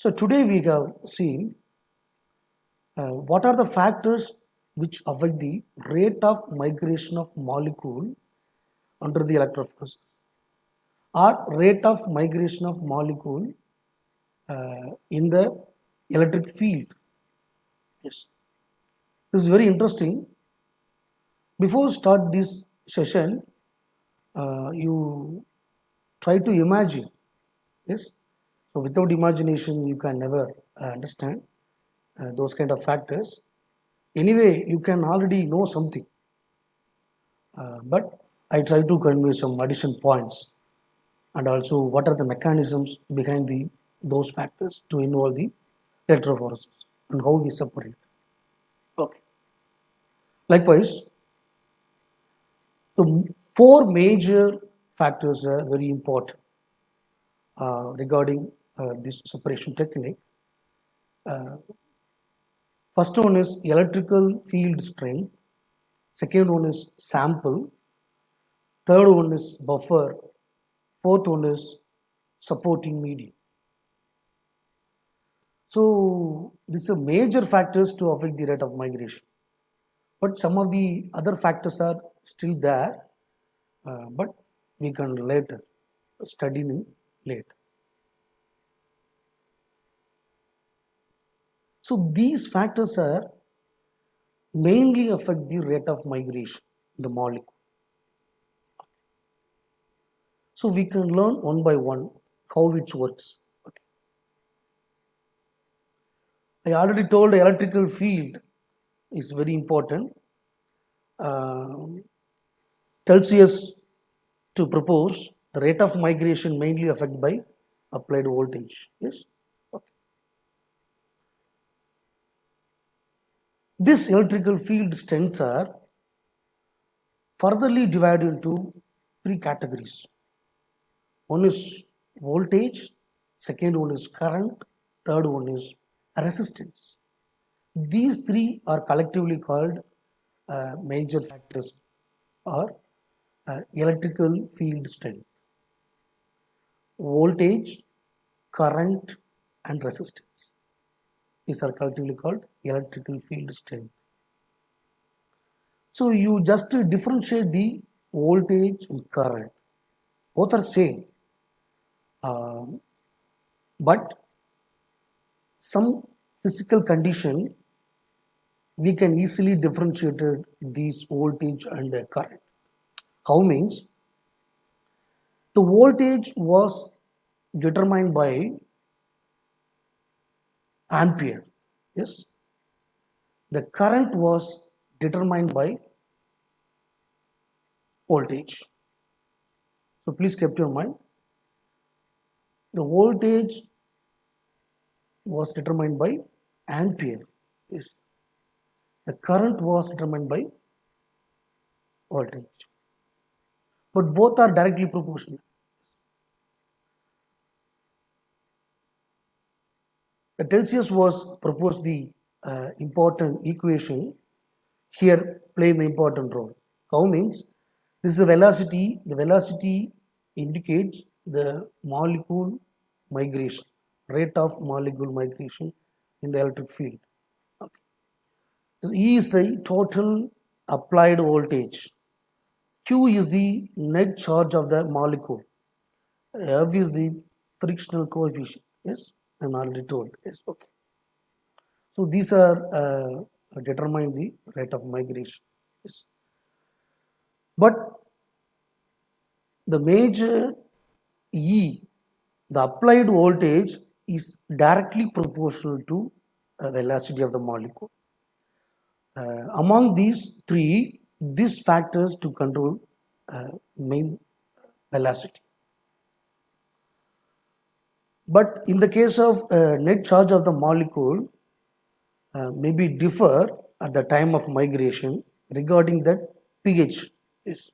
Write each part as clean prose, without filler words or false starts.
So today we have seen what are the factors which affect the rate of migration of molecule under the electrophoresis or rate of migration of molecule in the electric field. Yes, this is very interesting. Before start this session, you try to imagine. Yes, so without imagination, you can never understand those kind of factors. Anyway, you can already know something, but I try to convey some addition points and also what are the mechanisms behind those factors to involve the electrophoresis and how we separate. Okay. Likewise, the four major factors are very important regarding this separation technique. First one is electrical field strength. Second one is sample. Third one is buffer. Fourth one is supporting medium. So these are major factors to affect the rate of migration. But some of the other factors are still there, but we can later study in later. So these factors are mainly affect the rate of migration in the molecule. So we can learn one by one how it works. Okay. I already told the electrical field is very important. Tells us to propose the rate of migration mainly affected by applied voltage. Yes. Okay. This electrical field strengths are furtherly divided into three categories. One is voltage, second one is current, third one is resistance. These three are collectively called major factors or electrical field strength. Voltage, current, and resistance. These are collectively called electrical field strength. So you just differentiate the voltage and current. Both are same, but some physical condition we can easily differentiate these voltage and current. How means the voltage was determined by ampere. Yes, the current was determined by voltage. So please keep your mind. The voltage was determined by ampere. Yes. The current was determined by voltage. But both are directly proportional. The Celsius was proposed the important equation here playing the important role. How means this is the velocity indicates the molecule migration, rate of molecule migration in the electric field. Okay. So E is the total applied voltage. Q is the net charge of the molecule. F is the frictional coefficient. Yes, I'm already told. Yes, okay. So these are determine the rate of migration. Yes. But the major E, the applied voltage is directly proportional to velocity of the molecule. Among these three, these factors to control main velocity. But in the case of net charge of the molecule, maybe differ at the time of migration regarding that pH is.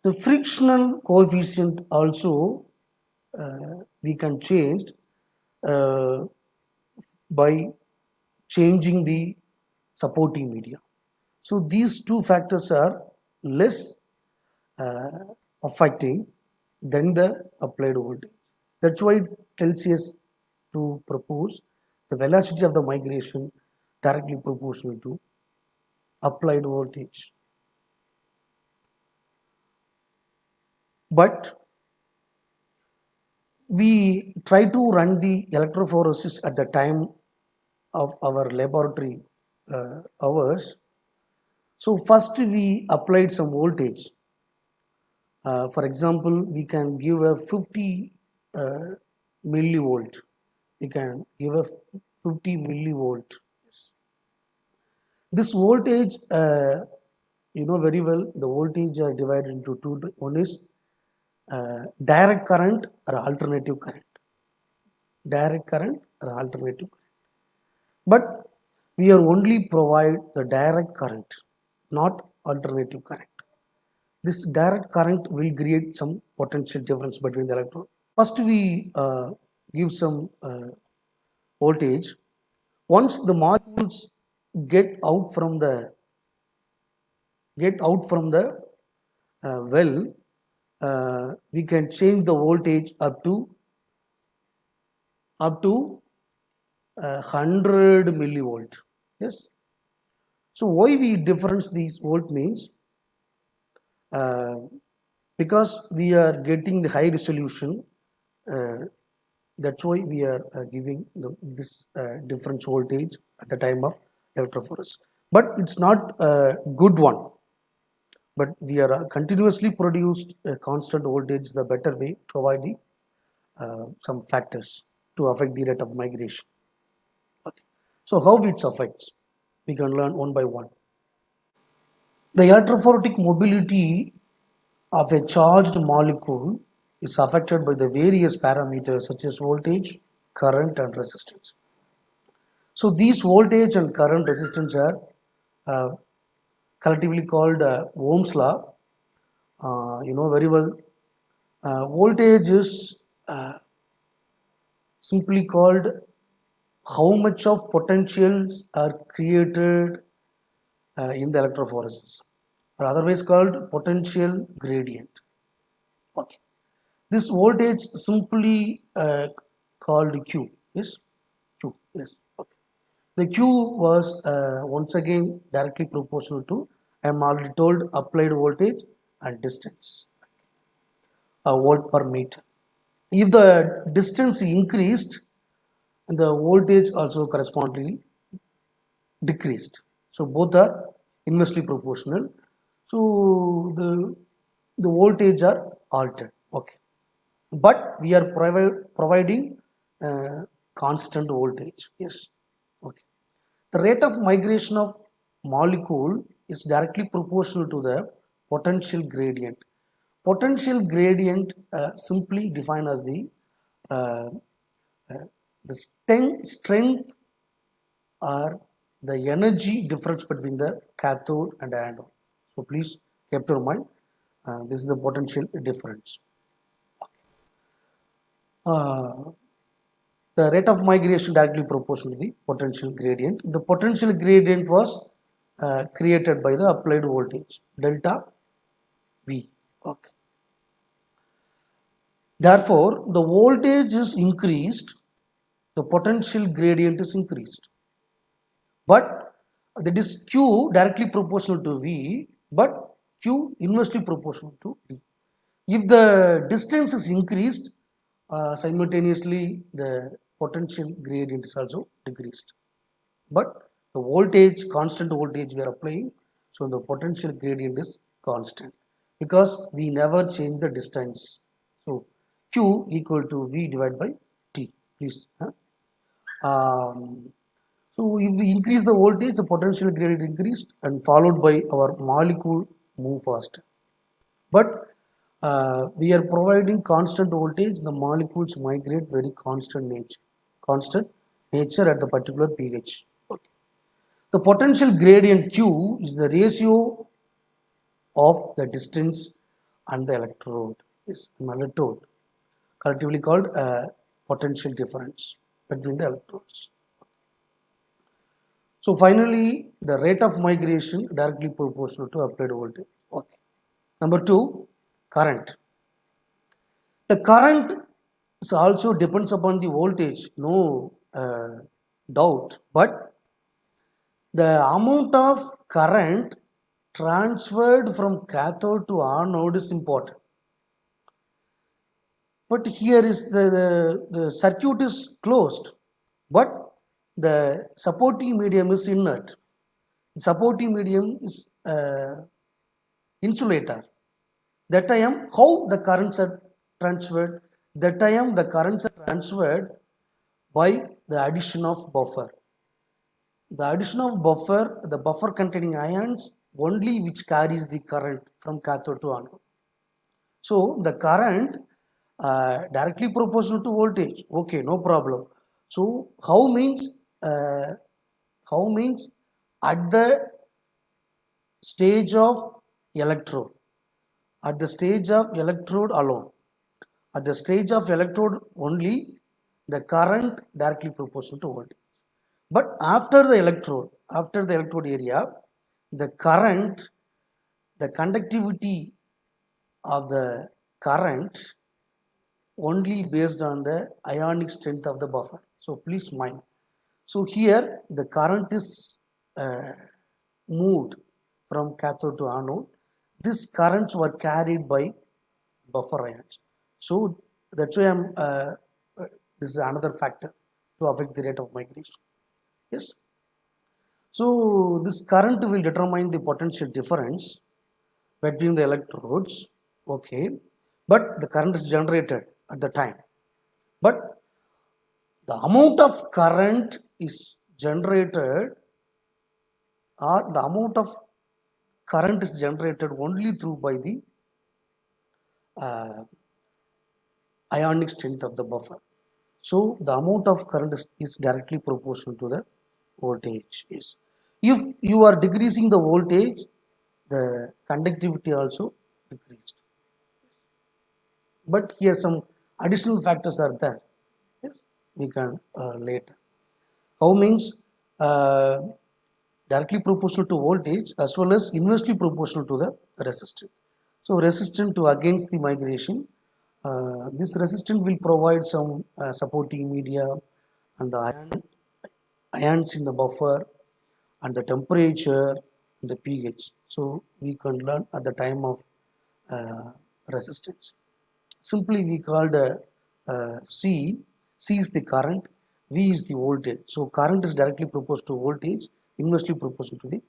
The frictional coefficient also we can change by changing the supporting media. So these two factors are less affecting than the applied voltage. That's why it tells us to propose the velocity of the migration directly proportional to applied voltage. But we try to run the electrophoresis at the time of our laboratory hours. So first we applied some voltage. For example, we can give a 50 millivolt. We can give a 50 millivolt. Yes. This voltage, you know very well, the voltage are divided into two. One is direct current or alternative current. Direct current or alternative current. But we are only provide the direct current, not alternative current. This direct current will create some potential difference between the electrode. First, we give some voltage. Once the molecules get out from the well, we can change the voltage up to 100 millivolt. Yes. So why we difference these volt means uh, because we are getting the high resolution. That's why we are giving this difference voltage at the time of electrophoresis. But it's not a good one. But we are continuously produced a constant voltage, the better way to avoid the some factors to affect the rate of migration. Okay. So how it affects, we can learn one by one. The electrophoretic mobility of a charged molecule is affected by the various parameters such as voltage, current, and resistance. So these voltage and current resistance are uh, collectively called Ohm's law. You know very well. Voltage is simply called how much of potentials are created in the electrophoresis, or otherwise called potential gradient. Okay. This voltage simply called Q. Yes, Q. Yes. Okay. The Q was once again directly proportional to, I am already told, applied voltage and distance, a volt per meter. If the distance increased, the voltage also correspondingly decreased. So both are inversely proportional. So the voltage are altered. Okay, but we are providing constant voltage. Yes. Okay. The rate of migration of molecule is directly proportional to the potential gradient. Potential gradient simply defined as uh, the strength or the energy difference between the cathode and anode. So please keep your mind. This is the potential difference. Uh, the rate of migration directly proportional to the potential gradient. The potential gradient was created by the applied voltage delta V. Okay. Therefore, the voltage is increased, the potential gradient is increased. But that is Q directly proportional to V, but Q inversely proportional to D. If the distance is increased, simultaneously the potential gradient is also decreased. But the voltage, constant voltage we are applying, so the potential gradient is constant because we never change the distance. So Q equal to V divided by T. Please. Um, so if we increase the voltage, the potential gradient increased and followed by our molecule move faster. But we are providing constant voltage, the molecules migrate very constant nature at the particular pH. Okay. The potential gradient Q is the ratio of the distance and the electrode, is an electrode, collectively called potential difference between the electrodes. So finally, the rate of migration directly proportional to applied voltage. Okay. Number two, current. The current This also depends upon the voltage, no doubt. But the amount of current transferred from cathode to anode is important. But here is the circuit is closed, but the supporting medium is inert. The supporting medium is insulator. That time, how the currents are transferred? That time, the currents are transferred by the addition of buffer. The addition of buffer, the buffer containing ions, only which carries the current from cathode to anode. So the current directly proportional to voltage. Okay, no problem. So uh, how means at the stage of electrode, at the stage of electrode alone, at the stage of electrode only, the current directly proportional to voltage. But after the electrode area, the current, the conductivity of the current only based on the ionic strength of the buffer. So please mind. So here the current is moved from cathode to anode. These currents were carried by buffer ions. So that's why this is another factor to affect the rate of migration. Yes. So this current will determine the potential difference between the electrodes. Okay, but the current is generated at the time. But the amount of current is generated, or the amount of current is generated only through by the uh, ionic strength of the buffer. So the amount of current is directly proportional to the voltage. Is if you are decreasing the voltage, the conductivity also decreased. But here some additional factors are there. Yes, we can later. How means uh, directly proportional to voltage as well as inversely proportional to the resistance. So resistant to against the migration. This resistant will provide some supporting media and the ions in the buffer and the temperature and the pH. So we can learn at the time of uh, resistance. Simply we called C. C is the current, V is the voltage. So current is directly proportional to voltage, inversely proportional to the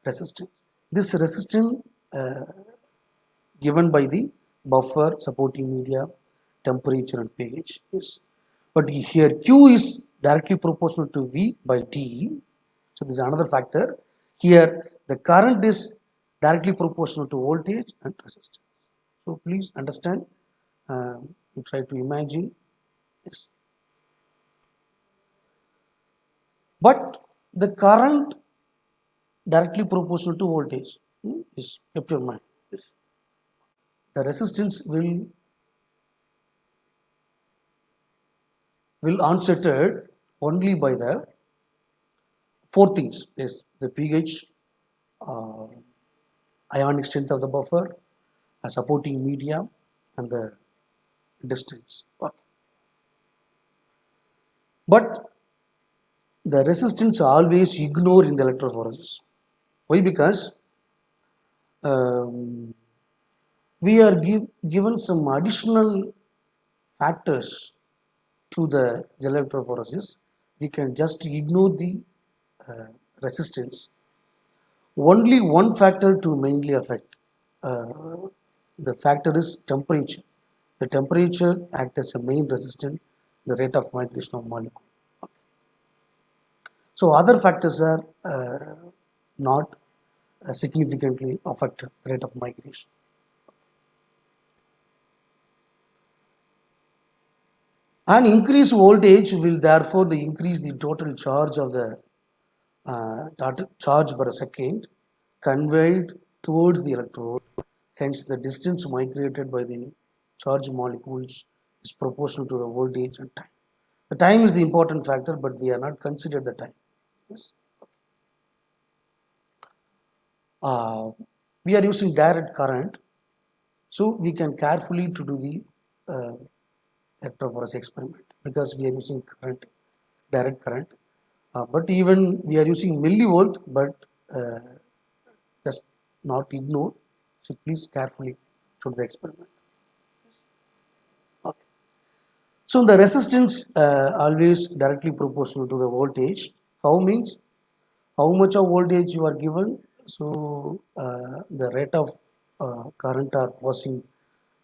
resistance. This resistance given by the buffer, supporting media, temperature and pH is. But here Q is directly proportional to V by T. So this is another factor. Here the current is directly proportional to voltage and resistance. So please understand. You try to imagine. Yes. But the current directly proportional to voltage is kept your mind. Yes. The resistance will onsetted only by the four things is the pH, uh, ionic strength of the buffer, a supporting media, and the distance. But the resistance always ignore in the electrophoresis. Why? Because um, we are given some additional factors to the gel electrophoresis. We can just ignore the uh, resistance. Only one factor to mainly affect. The factor is temperature. The temperature acts as a main resistant, the rate of migration of molecule. So other factors are not significantly affect the rate of migration. An increased voltage will therefore increase the total charge of the charge per second conveyed towards the electrode. Hence, the distance migrated by the charged molecules is proportional to the voltage and time. The time is the important factor, but we are not considered the time. Yes. We are using direct current, so we can carefully to do the uh, electrophoresis experiment because we are using current, direct current. But even we are using millivolt, but just not ignore. So please carefully through the experiment. Okay. So the resistance always directly proportional to the voltage. How means how much of voltage you are given. So the rate of current are passing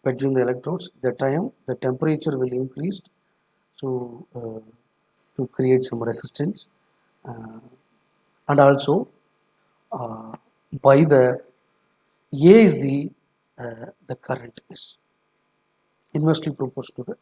between the electrodes. The time the temperature will increase to create some resistance, uh, and also uh, by the A is the current is inversely proportional to the